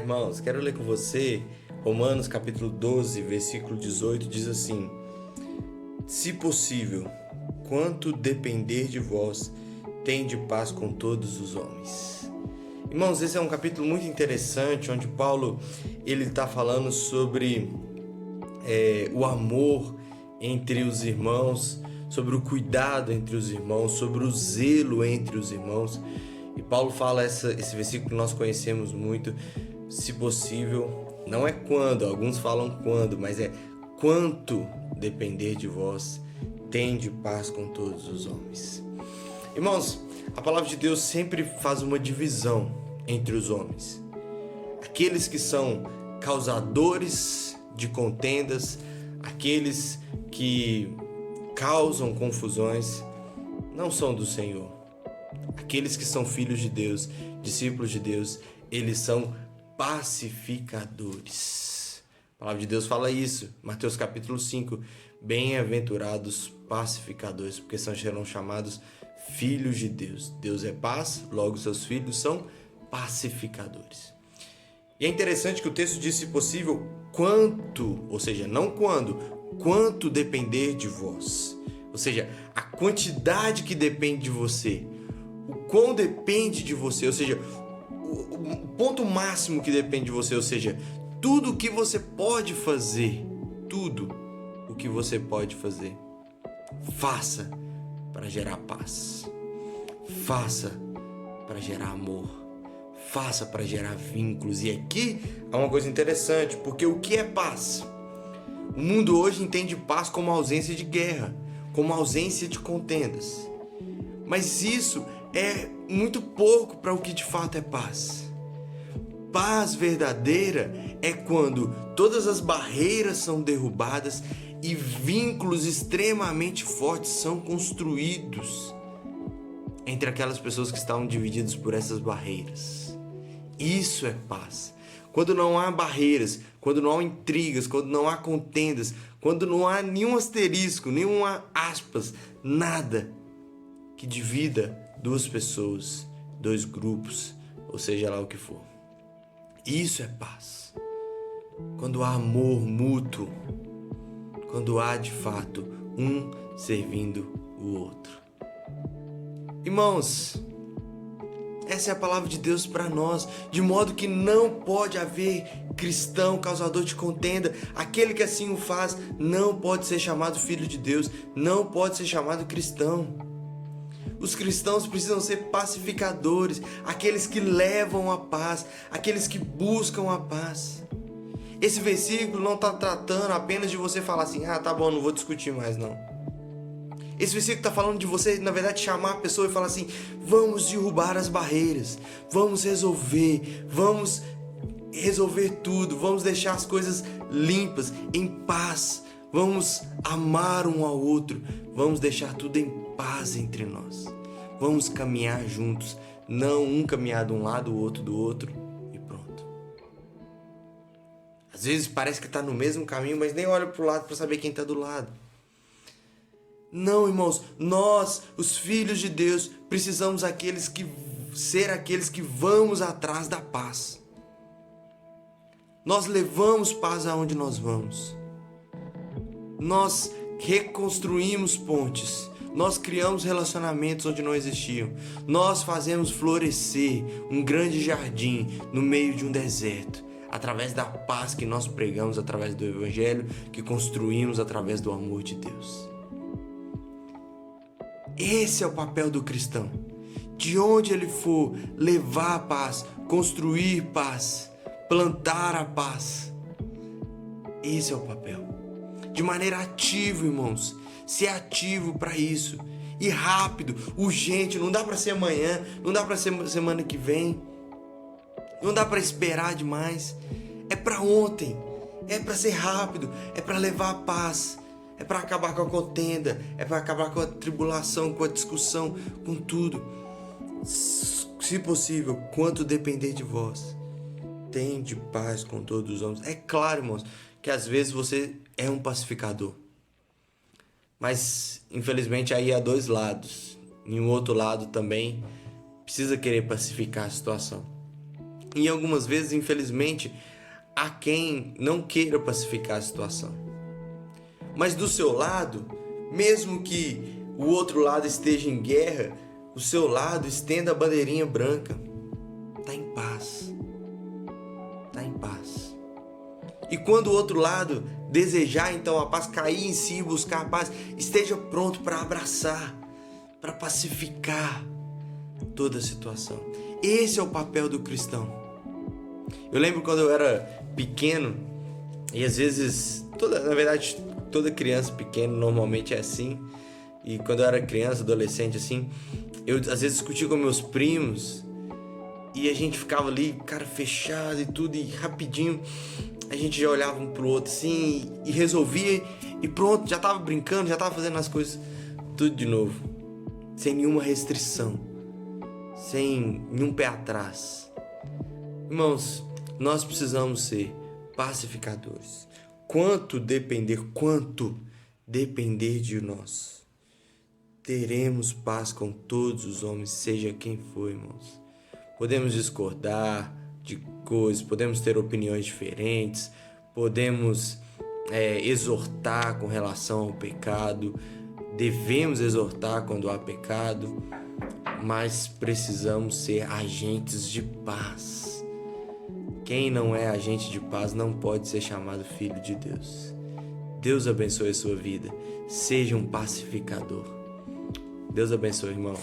irmãos, quero ler com você Romanos capítulo 12, versículo 18, diz assim: se possível, quanto depender de vós, tende paz com todos os homens. Irmãos, esse é um capítulo muito interessante, onde Paulo está falando sobre o amor entre os irmãos, sobre o cuidado entre os irmãos, sobre o zelo entre os irmãos. E Paulo fala esse versículo que nós conhecemos muito: se possível, não é quando, alguns falam quando, mas é quanto depender de vós, tende paz com todos os homens. Irmãos, a palavra de Deus sempre faz uma divisão entre os homens. Aqueles que são causadores de contendas, aqueles que causam confusões, não são do Senhor. Aqueles que são filhos de Deus, discípulos de Deus, eles são pacificadores. A palavra de Deus fala isso, Mateus capítulo 5, bem-aventurados pacificadores, porque serão chamados filhos de Deus. Deus é paz, logo seus filhos são pacificadores. E é interessante que o texto diz, se possível, quanto, ou seja, não quando, quanto depender de vós. Ou seja, a quantidade que depende de você, o quão depende de você, ou seja, o ponto máximo que depende de você, ou seja, tudo o que você pode fazer, tudo o que você pode fazer, faça para gerar paz, faça para gerar amor, faça para gerar vínculos. E aqui há uma coisa interessante, porque o que é paz? O mundo hoje entende paz como ausência de guerra, como ausência de contendas. Mas isso é muito pouco para o que de fato é paz. Paz verdadeira é quando todas as barreiras são derrubadas e vínculos extremamente fortes são construídos entre aquelas pessoas que estavam divididas por essas barreiras. Isso é paz. Quando não há barreiras, quando não há intrigas, quando não há contendas, quando não há nenhum asterisco, nenhuma aspas, nada que divida duas pessoas, dois grupos, ou seja lá o que for. Isso é paz. Quando há amor mútuo, quando há de fato um servindo o outro. Irmãos, essa é a palavra de Deus para nós, de modo que não pode haver cristão causador de contenda. Aquele que assim o faz não pode ser chamado filho de Deus, não pode ser chamado cristão. Os cristãos precisam ser pacificadores, aqueles que levam a paz, aqueles que buscam a paz. Esse versículo não está tratando apenas de você falar assim, tá bom, não vou discutir mais não. Esse versículo está falando de você, na verdade, chamar a pessoa e falar assim, vamos derrubar as barreiras, vamos resolver tudo, vamos deixar as coisas limpas, em paz, vamos amar um ao outro, vamos deixar tudo em paz entre nós. Vamos caminhar juntos, não um caminhar de um lado, o outro do outro e pronto. Às vezes parece que está no mesmo caminho, mas nem olha para o lado para saber quem está do lado. Não, irmãos, nós, os filhos de Deus, precisamos ser aqueles que vamos atrás da paz. Nós levamos paz aonde nós vamos. Nós reconstruímos pontes. Nós criamos relacionamentos onde não existiam. Nós fazemos florescer um grande jardim no meio de um deserto, através da paz que nós pregamos, através do Evangelho, que construímos através do amor de Deus. Esse é o papel do cristão. De onde ele for, levar a paz, construir paz, plantar a paz. Esse é o papel. De maneira ativa, irmãos. Ser ativo para isso. E rápido, urgente. Não dá para ser amanhã, não dá para ser semana que vem. Não dá para esperar demais. É para ontem. É para ser rápido. É para levar a paz. É para acabar com a contenda. É para acabar com a tribulação, com a discussão, com tudo. Se possível, quanto depender de vós, tende paz com todos os homens. É claro, irmãos, que às vezes você é um pacificador. Mas, infelizmente, aí há dois lados. Em um outro lado também precisa querer pacificar a situação. E algumas vezes, infelizmente, há quem não queira pacificar a situação. Mas do seu lado, mesmo que o outro lado esteja em guerra, o seu lado estenda a bandeirinha branca. Está em paz. Está em paz. E quando o outro lado desejar então a paz, cair em si e buscar a paz, esteja pronto para abraçar, para pacificar toda a situação. Esse é o papel do cristão. Eu lembro quando eu era pequeno, e às vezes, na verdade, toda criança pequena normalmente é assim. E quando eu era criança, adolescente, assim, eu às vezes discutia com meus primos e a gente ficava ali, cara fechado e tudo, e rapidinho a gente já olhava um pro outro assim e resolvia e pronto, já tava brincando, já tava fazendo as coisas tudo de novo, sem nenhuma restrição, sem nenhum pé atrás. Irmãos, nós precisamos ser pacificadores. Quanto depender de nós, teremos paz com todos os homens, seja quem for, irmãos. Podemos discordar de coisas, podemos ter opiniões diferentes, podemos exortar com relação ao pecado, devemos exortar quando há pecado, mas precisamos ser agentes de paz. Quem não é agente de paz não pode ser chamado filho de Deus. Deus abençoe a sua vida. Seja um pacificador. Deus abençoe, irmão.